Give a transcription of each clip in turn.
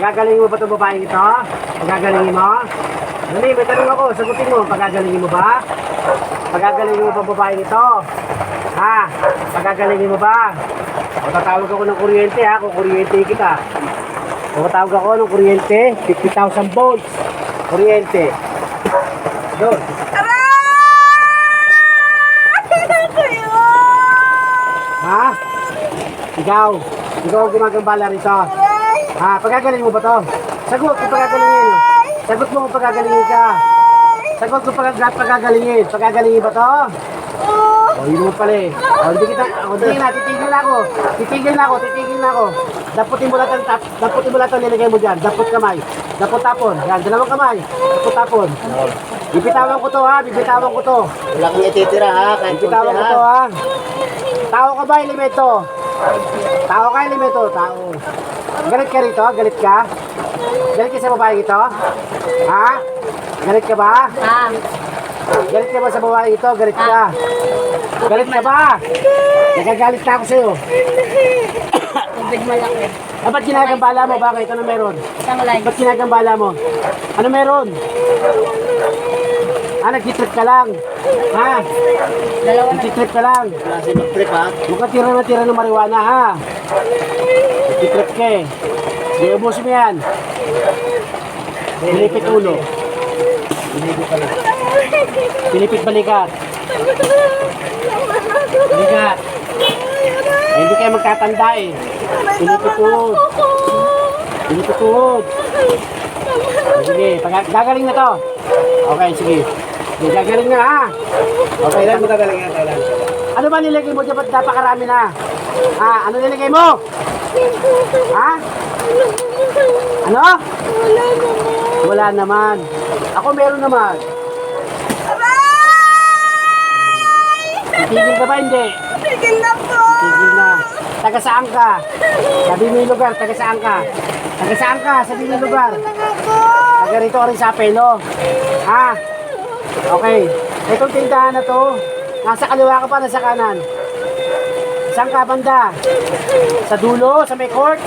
Pagagalingin mo ba itong babaeng ito? Pagagalingin mo? Dali, may tanong ako. Sagutin mo. Pagagalingin mo ba? Pagagalingin mo ba babaeng ito? Ha? Pagagalingin mo ba? O tatawag ako ng kuryente ha. Kung kuryente kita. O tatawag ako ng kuryente. 50,000 volts. Kuryente. Doon. Ha? Ikaw ang gumagambala rito. Ha? Pagagalingin mo ba to? Sagot kung pagagalingin. Sagot mo kung pagagalingin ka. Sagot kung pagagalingin. Pagagalingin ba to? O, yun mo pala eh. O, hindi na, titigil na ako. Daputin mo lahat ang nilagay mo dyan. Dapot kamay. Dapot tapon. Yan, dalawang kamay. Dapot tapon. Bibitawan ko to ha, Wala kang ititira ha, kahit kunti Bibitawan ko to ha. ha. Tao ka ba, elemento? Tao. Galit ka rito? Galit ka? Galit ka sa babae ito? Ha? Galit ka ba? Galit ka ba sa babae ito? Galit ka? Galit ka ba? Nagagalit na ako sa'yo. Tubig malaki. Ba't ginagambala mo? Bakit? Ano meron? Isang live. Ba't ginagambala mo? Ano meron? Nag-trip ka lang. Ha? Dalawa na. Nag-trip ka lang. Klase mag-trip ha. Mukhang tira ng marijuana ha. Nag-trip ka eh. Sige, ubusin mo yan. Pilipit ulo. Pilipit balikat. Balikat. Eh, hindi kayo magtatanda eh. Pilipit tuhod. Pilipit tuhod. Sige, gagaling na to. Okay, sige. Sige, gagaling na ha. Okay, Kailan mo gagaling yan? Kailan? ano ba nilagay mo dyan? Ba't napakarami na? Ano nilagay mo? Ha? Ano? Wala naman. Ako meron naman. Titigil ka ba? Hindi. Tigil na po. Titigil na. Taga saan ka? Sabi mo yung lugar. Taga saan ka? Taga saan ka? Sabi mo yung lugar. Taga rito rin sa Apelo. Ha? Okay. Itong tindahan na to, nasa kaliwa ka pa, nasa kanan. Saan ka banda? Sa dulo? Sa may court?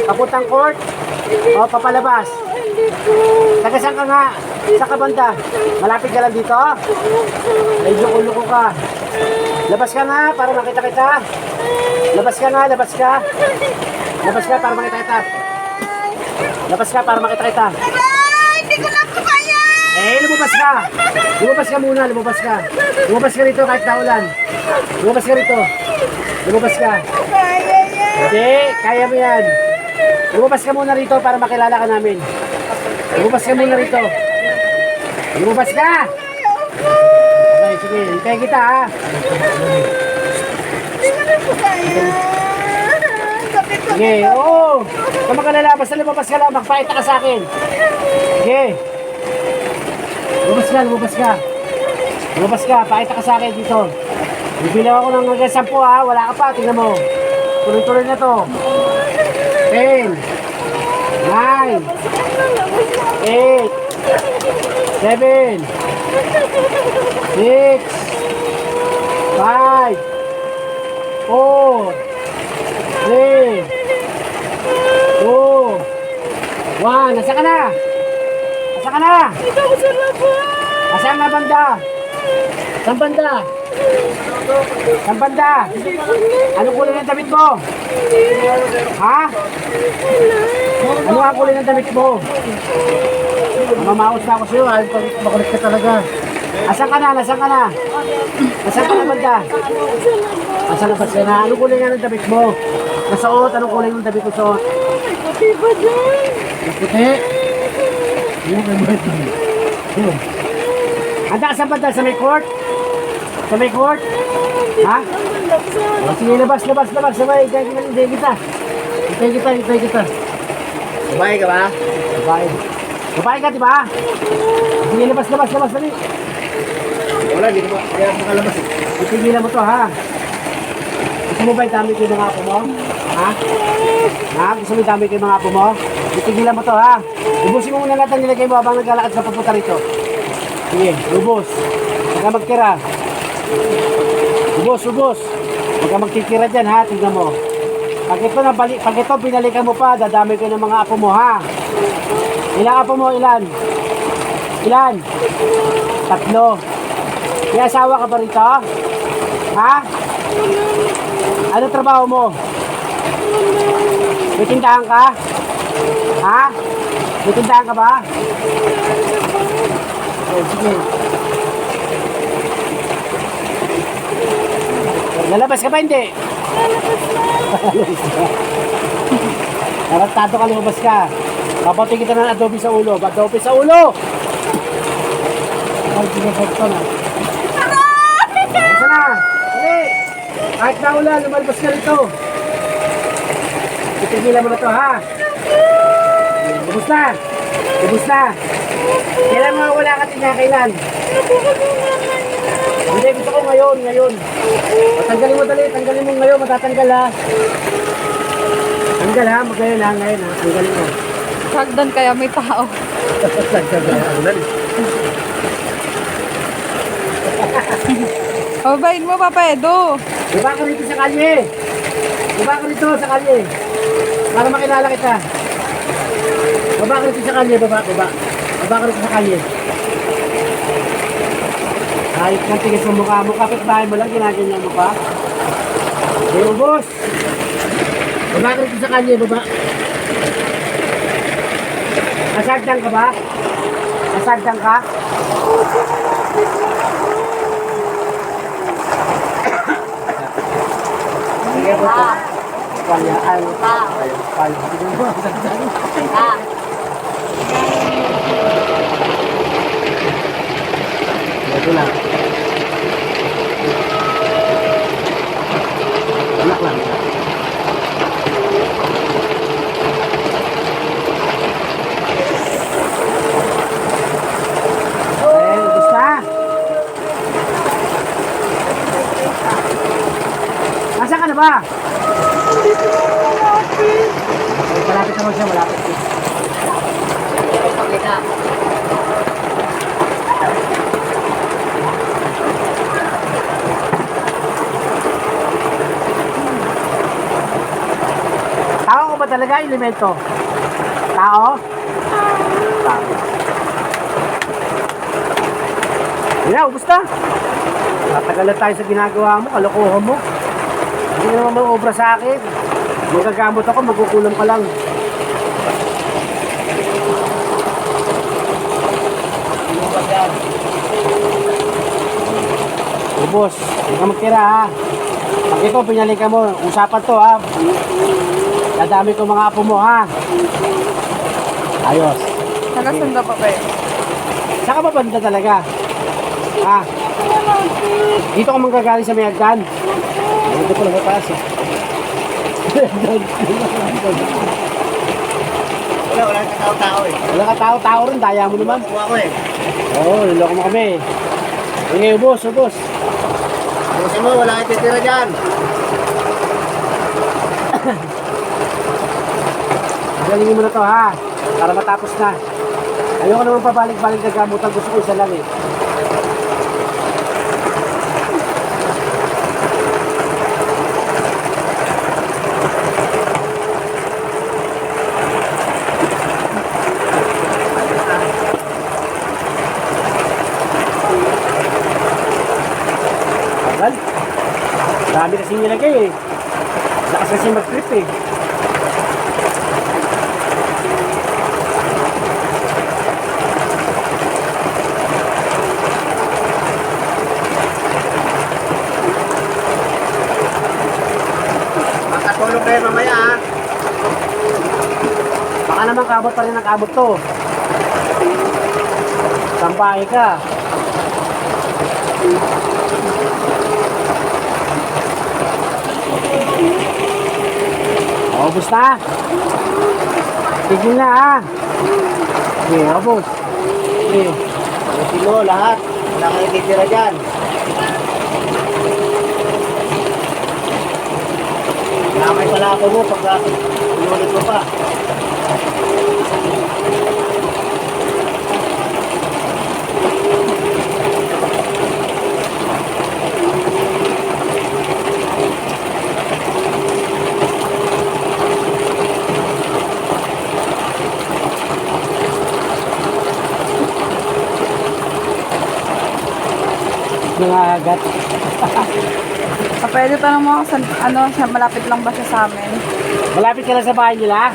Papuntang court? O papalabas? Taga saan ka nga? Saan ka banda? Malapit ka lang dito? Medyo ulo ka. Labas ka nga para makita kita. Labas ka nga, labas ka. Labas ka para makita kita. Labas ka para makita kita. Hindi ko na po kaya. Lumabas ka. Lumabas ka muna, lumabas ka. Lumabas ka rito kahit naulan. Lumabas ka rito. Lumabas ka. Kaya yan. Hindi, kaya mo yan. Lumabas ka muna rito para makilala ka namin. Lumabas ka muna rito. Lumabas ka! Okay, sige. Hintayin kita ha. Hindi ko na po kaya. Kapit ko. Sige, oo. Kung makalala, basta lumabas ka lang, magpakita ka sa akin. Sige. Lumabas ka, lumabas ka. Lumabas ka, pakita ka sa akin dito. Bibilang ako ng hanggang 10 ha. Wala ka pa, tingnan mo. Tuloy-tuloy na to. 10 9 8 7 6 5 4 3 2 1. Nasa ka na? Nasa ka na? Ikaw sa labas. Nasaan nga banda? Saan banda? Saan banda? Ano kulay ng damit mo? Ha? Ano ang kulay ng damit mo? Mamamaos na ako sa'yo. Ayaw makulit ka talaga. Asan ka na? Nasaan ka na? Nasaan ka na banda? Nasaan na ba ka na? Ano kulay nga ng damit mo? Nasuot? Anong kulay ng damit mo suot? Puti ba dyan? Puti? Yung may buhat mo. Yun. Handa ka sa banda? Sa may court? Sa may court? Ha? O, sige, labas. Sabay, hintayin kita. Hintayin kita. Babae ka ba? Babae ka, di ba? Sige, labas. Dali. Wala, di ko ba? Kaya makalabas eh. Itigilan mo to, ha? Gusto mo ba yung ko yung mga apo mo? Ha? Gusto mo yung ko yung mga apo mo? Itigilan mo to, ha? Ubusin mo muna lahat ang nilagay mo habang naglalakad ka papunta rito. Sige, ubos. Huwag ka magtira. Ubos. Huwag ka magtitira dyan, ha? Tignan mo. Pag ito binalikan mo pa, dadami ko ng mga apo mo, ha? Ilang apo mo? Ilan? Ilan? 3. May asawa ka ba rito? Ha? Ano trabaho mo? May tindahan ka? Ha? May tindahan ka ba? Okay, sige. Lalabas ka ba hindi? Narantado ka, lumabas ka. Papating kita ng adobe sa ulo. Adobe sa ulo! Ay, sinasakto na. Basta na! Dali! Kahit na ulan, lumalabas ka rito. Itigilan mo na to, ha? Lubos na! Lubos na! Kailan mo wala ka tinakailan? Hindi, gusto ko ngayon. Tanggalin mo dali, tanggalin mo ngayon, matatanggal, ha? Tanggal, ha? Ngayon, ha? Tanggalin mo. Sagdan kaya may tao. Babayin mo, Papa Edo. Baba ka rito sa kalye. Baba ka rito sa kalye. Para makilala kita. Baba ka rito sa kalye, baba. Baba ka rito sa kalye. Kahit kang tigis mo mukha mo, kapit-bahay mo lang, ginaganyan mo pa. Hey, ubos. Baba ka rito sa kalye, baba. Nasagdan ka ba? Nasagdan ka? Sige po. Kanya, ay, ito lang. Anak lang. Okay, gusto? Nasaan ka na ba? Malapit naman siya, malapit siya. Pakita. Tao ko ba talaga, elemento? Tao? Tao. Yeah, ubus na. Tatagalan tayo sa ginagawa mo, kalokohan mo. Hindi naman mag-obra sa akin. Magagamot ako, magkukulang ka lang. Ubos, hindi ka magtira, ha. Pag ito, pinalikan mo, usapan to, ha. Dadami ko mga apo mo, ha. Ayos. Nakasan ka, Papa Edo. Saan ka ba banda talaga? Ha? Dito ka manggagaling sa may hagdan? Dito ko lang mataas, eh. Wala ka tao-tao eh. Wala ka tao-tao rin, daya mo naman. Kuha ko eh. Oo, niloko mo kami. Sige, ubos. Busin mo, wala kang titira dyan. Galingin mo na to, ha? Para matapos na. Ayoko naman pabalik-balik na gamutan. Gusto ko isa lang, eh. Tagal. Dami kasi nilagay, eh. Lakas kasi mag-trip, eh. Makatulog kayo mamaya ha. Baka naman kabot pa rin ang kabot to. Sampahe ka. Obos na. Tigil na, ha. Okay, obos. Okay. Busin mo lahat. Wala kang titira dyan. Namay pala ako mo pagka inulit mo pa. nangagat. Pwede tanong mo ako sa, siya, malapit lang ba siya sa amin? Malapit ka lang sa bahay nila?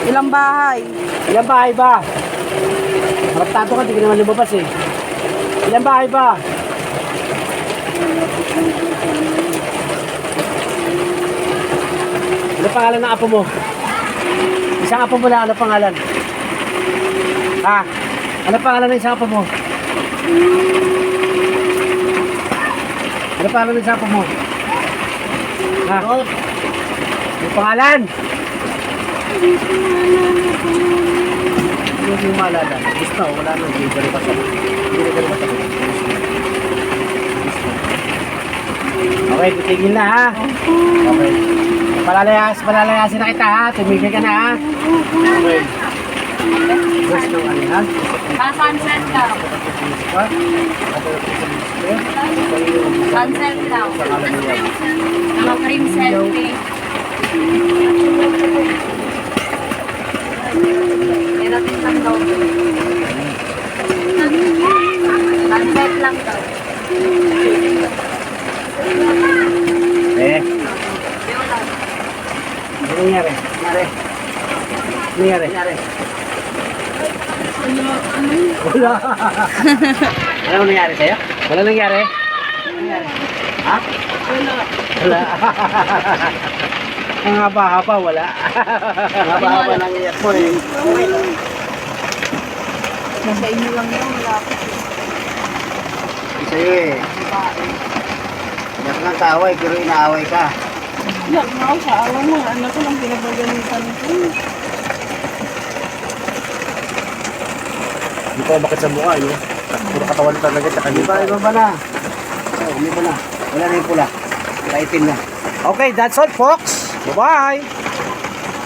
Ilang bahay? Ilang bahay ba? Maraptato ka, di ka naman lumabas eh. Ilang bahay ba? Ano pangalan ng apo mo? Isang apo mo lang, ano pangalan? Ha? Ano pangalan ng isang apo mo? Ano pangalan ng isang apo mo? Ha? Ano pangalan? Hindi mo maalala. Gusto, wala nang hindi ka rin pasok. Hindi ka rin pasok. Okay, titigil na ha. Okay. Palalayasin na kita ha. Tumigil ka na ha. Okay. Gusto ng ano ha? Sunset daw. Ha? Sunset daw. Mga cream selfie. Meron lang daw. Sunset lang daw. Eh. Ano nangyari? Nangyari? Wala. Ano nangyari sa'yo? Wala nangyari? Ha? Wala. Ang haba-haba, wala. Haba-haba ng iyak mo eh. Nasa inyo lang yun, malapit. Sa'yo eh. Iyak ng kaaway, pero inaaway ka. Iyak na ako sa awa mo. Anak ko lang pinagbaganitan ko. Hindi ko bakit sa mukha, yun. Puro katawan talaga, tsaka Iba ba na? Oh, umiba na. Wala na yung pula. Kaitim na. Okay, that's all folks. Bye-bye.